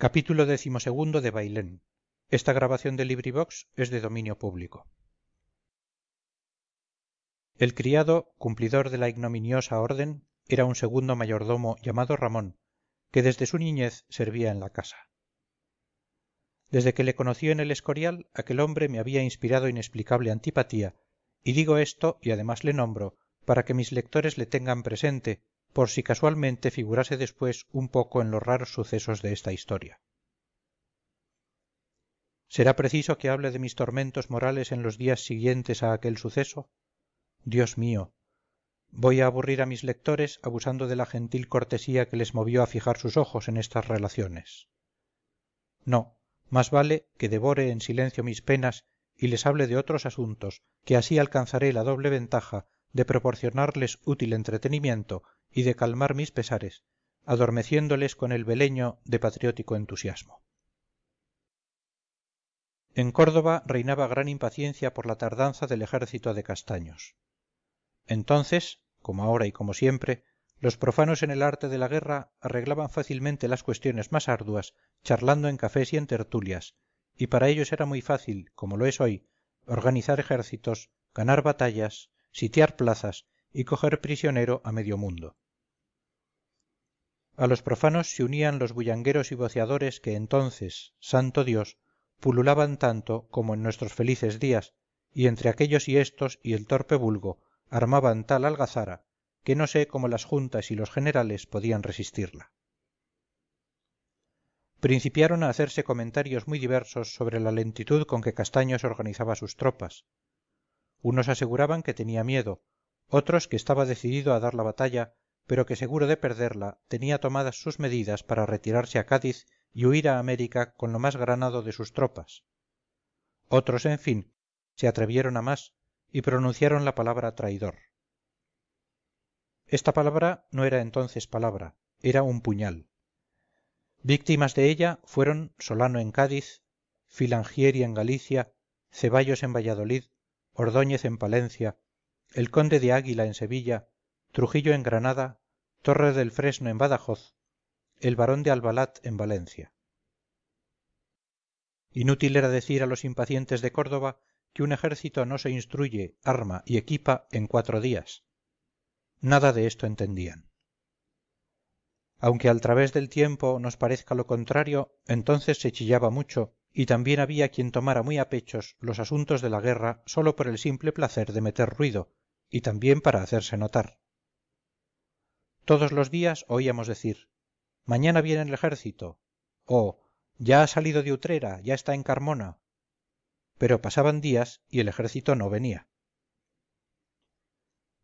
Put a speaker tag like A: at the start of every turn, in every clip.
A: Capítulo XII de Bailén. El criado, cumplidor de la ignominiosa orden, era un segundo mayordomo llamado Ramón, que desde su niñez servía en la casa. Desde que le conocí en el Escorial, aquel hombre me había inspirado inexplicable antipatía, y digo esto, y además le nombro, para que mis lectores le tengan presente, por si casualmente figurase después un poco en los raros sucesos de esta historia. ¿Será preciso que hable de mis tormentos morales en los días siguientes a aquel suceso? Dios mío, voy a aburrir a mis lectores abusando de la gentil cortesía que les movió a fijar sus ojos en estas relaciones. No, más vale que devore en silencio mis penas y les hable de otros asuntos, que así alcanzaré la doble ventaja de proporcionarles útil entretenimiento y de calmar mis pesares, adormeciéndoles con el beleño de patriótico entusiasmo. En Córdoba reinaba gran impaciencia por la tardanza del ejército de Castaños. Entonces, como ahora y como siempre, los profanos en el arte de la guerra arreglaban fácilmente las cuestiones más arduas charlando en cafés y en tertulias, y para ellos era muy fácil, como lo es hoy, organizar ejércitos, ganar batallas, sitiar plazas y coger prisionero a medio mundo. A los profanos se unían los bullangueros y voceadores que entonces, santo Dios, pululaban tanto como en nuestros felices días, y entre aquellos y estos y el torpe vulgo armaban tal algazara que no sé cómo las juntas y los generales podían resistirla. Principiaron a hacerse comentarios muy diversos sobre la lentitud con que Castaños organizaba sus tropas. Unos aseguraban que tenía miedo, otros que estaba decidido a dar la batalla, pero que seguro de perderla tenía tomadas sus medidas para retirarse a Cádiz y huir a América con lo más granado de sus tropas. Otros, en fin, se atrevieron a más y pronunciaron la palabra traidor. Esta palabra no era entonces palabra, era un puñal. Víctimas de ella fueron Solano en Cádiz, Filangieri en Galicia, Ceballos en Valladolid, Ordóñez en Palencia, el conde de Águila en Sevilla, Trujillo en Granada, Torre del Fresno en Badajoz, el barón de Albalat en Valencia. Inútil era decir a los impacientes de Córdoba que un ejército no se instruye, arma y equipa en 4 días. Nada de esto entendían. Aunque al través del tiempo nos parezca lo contrario, entonces se chillaba mucho, y también había quien tomara muy a pechos los asuntos de la guerra sólo por el simple placer de meter ruido, y también para hacerse notar. Todos los días oíamos decir: «Mañana viene el ejército», o «Ya ha salido de Utrera, ya está en Carmona». Pero pasaban días y el ejército no venía.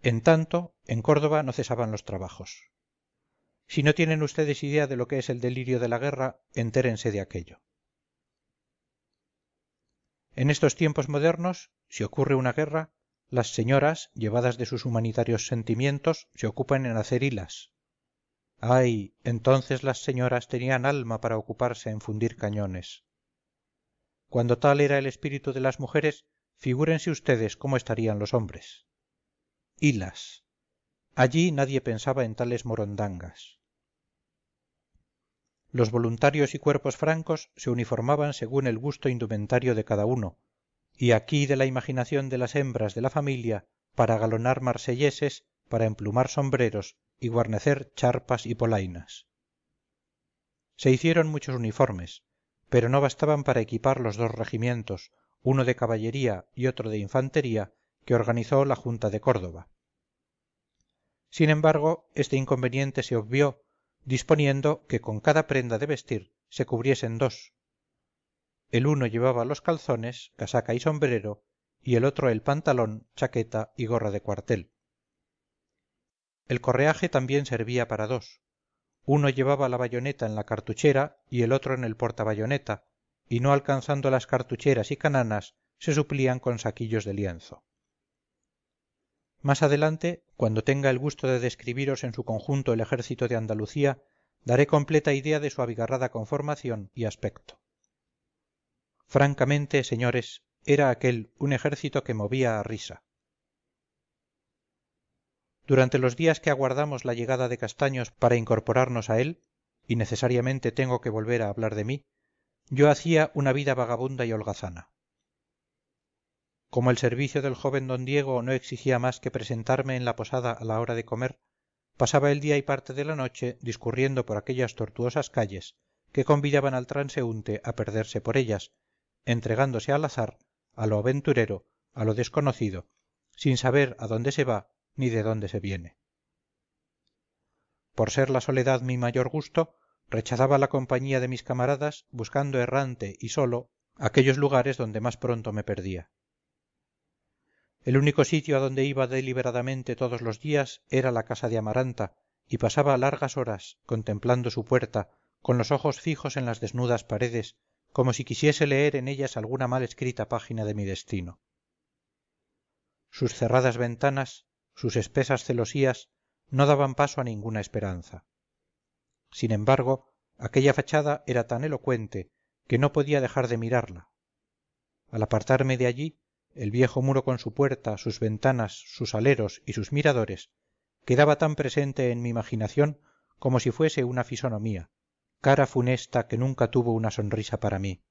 A: En tanto, en Córdoba no cesaban los trabajos. Si no tienen ustedes idea de lo que es el delirio de la guerra, entérense de aquello. En estos tiempos modernos, si ocurre una guerra, las señoras, llevadas de sus humanitarios sentimientos, se ocupan en hacer hilas. ¡Ay! Entonces las señoras tenían alma para ocuparse en fundir cañones. Cuando tal era el espíritu de las mujeres, figúrense ustedes cómo estarían los hombres. Hilas. Allí nadie pensaba en tales morondangas. Los voluntarios y cuerpos francos se uniformaban según el gusto indumentario de cada uno, y aquí de la imaginación de las hembras de la familia para galonar marselleses, para emplumar sombreros y guarnecer charpas y polainas. Se hicieron muchos uniformes, pero no bastaban para equipar los 2 regimientos, uno de caballería y otro de infantería, que organizó la Junta de Córdoba. Sin embargo, este inconveniente se obvió, disponiendo que con cada prenda de vestir se cubriesen 2. El uno llevaba los calzones, casaca y sombrero, y el otro el pantalón, chaqueta y gorra de cuartel. El correaje también servía para 2. Uno llevaba la bayoneta en la cartuchera y el otro en el portabayoneta, y no alcanzando las cartucheras y cananas, se suplían con saquillos de lienzo. Más adelante, cuando tenga el gusto de describiros en su conjunto el ejército de Andalucía, daré completa idea de su abigarrada conformación y aspecto. Francamente, señores, era aquel un ejército que movía a risa. Durante los días que aguardamos la llegada de Castaños para incorporarnos a él, y necesariamente tengo que volver a hablar de mí, yo hacía una vida vagabunda y holgazana. Como el servicio del joven d Diego no exigía más que presentarme en la posada a la hora de comer, pasaba el día y parte de la noche discurriendo por aquellas tortuosas calles que convidaban al transeúnte a perderse por ellas, entregándose al azar, a lo aventurero, a lo desconocido, sin saber a dónde se va ni de dónde se viene. Por ser la soledad mi mayor gusto, rechazaba la compañía de mis camaradas, buscando errante y solo aquellos lugares donde más pronto me perdía. El único sitio a donde iba deliberadamente todos los días era la casa de Amaranta, y pasaba largas horas contemplando su puerta, con los ojos fijos en las desnudas paredes, como si quisiese leer en ellas alguna mal escrita página de mi destino. Sus cerradas ventanas, sus espesas celosías, no daban paso a ninguna esperanza. Sin embargo, aquella fachada era tan elocuente que no podía dejar de mirarla. Al apartarme de allí, el viejo muro con su puerta, sus ventanas, sus aleros y sus miradores quedaba tan presente en mi imaginación como si fuese una fisonomía, cara funesta que nunca tuvo una sonrisa para mí.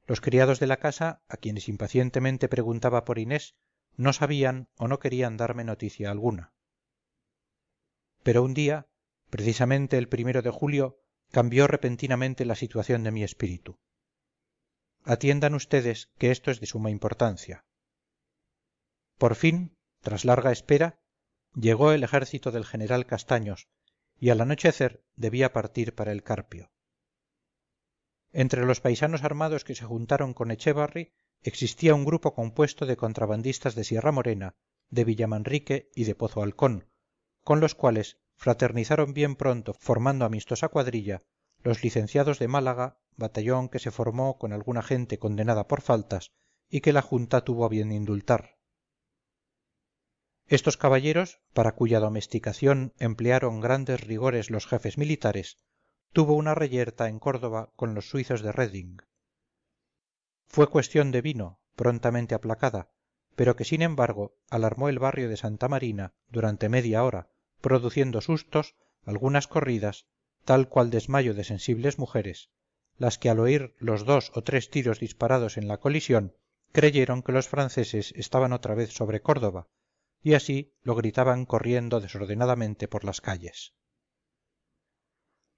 A: Los criados de la casa, a quienes impacientemente preguntaba por Inés, no sabían o no querían darme noticia alguna. Pero un día, precisamente el 1 de julio, cambió repentinamente la situación de mi espíritu. Atiendan ustedes que esto es de suma importancia. Por fin, tras larga espera, llegó el ejército del general Castaños, y al anochecer debía partir para el Carpio. Entre los paisanos armados que se juntaron con Echevarri existía un grupo compuesto de contrabandistas de Sierra Morena, de Villamanrique y de Pozo Halcón, con los cuales fraternizaron bien pronto, formando amistosa cuadrilla, los licenciados de Málaga, batallón que se formó con alguna gente condenada por faltas y que la Junta tuvo a bien indultar. Estos caballeros, para cuya domesticación emplearon grandes rigores los jefes militares, tuvo una reyerta en Córdoba con los suizos de Reding. Fue cuestión de vino, prontamente aplacada, pero que sin embargo alarmó el barrio de Santa Marina durante media hora, produciendo sustos, algunas corridas, tal cual desmayo de sensibles mujeres, las que al oír los 2 o 3 tiros disparados en la colisión creyeron que los franceses estaban otra vez sobre Córdoba, y así lo gritaban corriendo desordenadamente por las calles.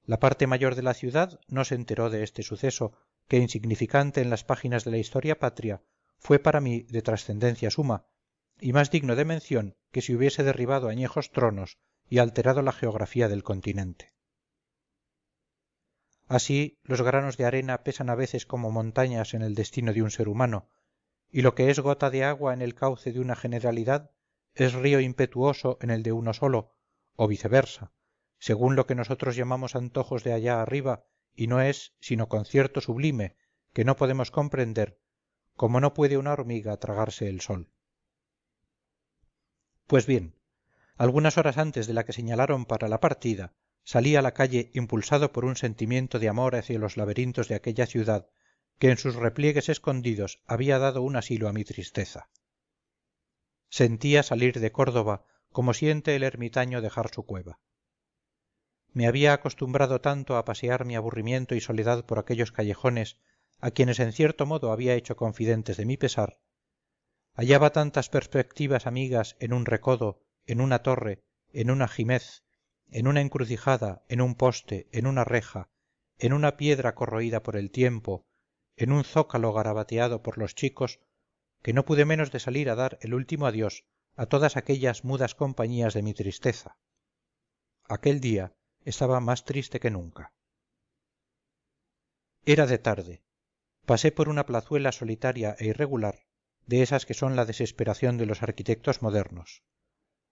A: La parte mayor de la ciudad no se enteró de este suceso, que insignificante en las páginas de la historia patria, fue para mí de trascendencia suma, y más digno de mención que si hubiese derribado añejos tronos y alterado la geografía del continente. Así, los granos de arena pesan a veces como montañas en el destino de un ser humano, y lo que es gota de agua en el cauce de una generalidad es río impetuoso en el de uno solo, o viceversa, según lo que nosotros llamamos antojos de allá arriba, y no es sino concierto sublime que no podemos comprender, como no puede una hormiga tragarse el sol. Pues bien, algunas horas antes de la que señalaron para la partida, salí a la calle impulsado por un sentimiento de amor hacia los laberintos de aquella ciudad que en sus repliegues escondidos había dado un asilo a mi tristeza. Sentía salir de Córdoba como siente el ermitaño dejar su cueva. Me había acostumbrado tanto a pasear mi aburrimiento y soledad por aquellos callejones, a quienes en cierto modo había hecho confidentes de mi pesar, hallaba tantas perspectivas amigas en un recodo, en una torre, en un ajimez, en una encrucijada, en un poste, en una reja, en una piedra corroída por el tiempo, en un zócalo garabateado por los chicos, que no pude menos de salir a dar el último adiós a todas aquellas mudas compañías de mi tristeza. Aquel día estaba más triste que nunca. Era de tarde. Pasé por una plazuela solitaria e irregular, de esas que son la desesperación de los arquitectos modernos.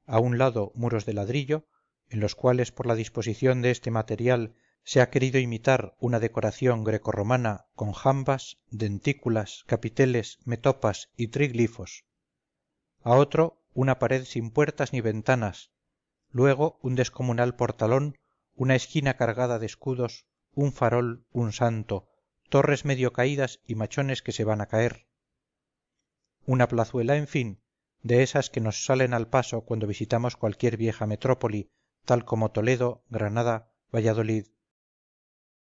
A: A un lado muros de ladrillo, en los cuales por la disposición de este material se ha querido imitar una decoración grecorromana con jambas, dentículas, capiteles, metopas y triglifos. A otro una pared sin puertas ni ventanas, luego un descomunal portalón, una esquina cargada de escudos, un farol, un santo, torres medio caídas y machones que se van a caer. Una plazuela, en fin, de esas que nos salen al paso cuando visitamos cualquier vieja metrópoli, tal como toledo granada valladolid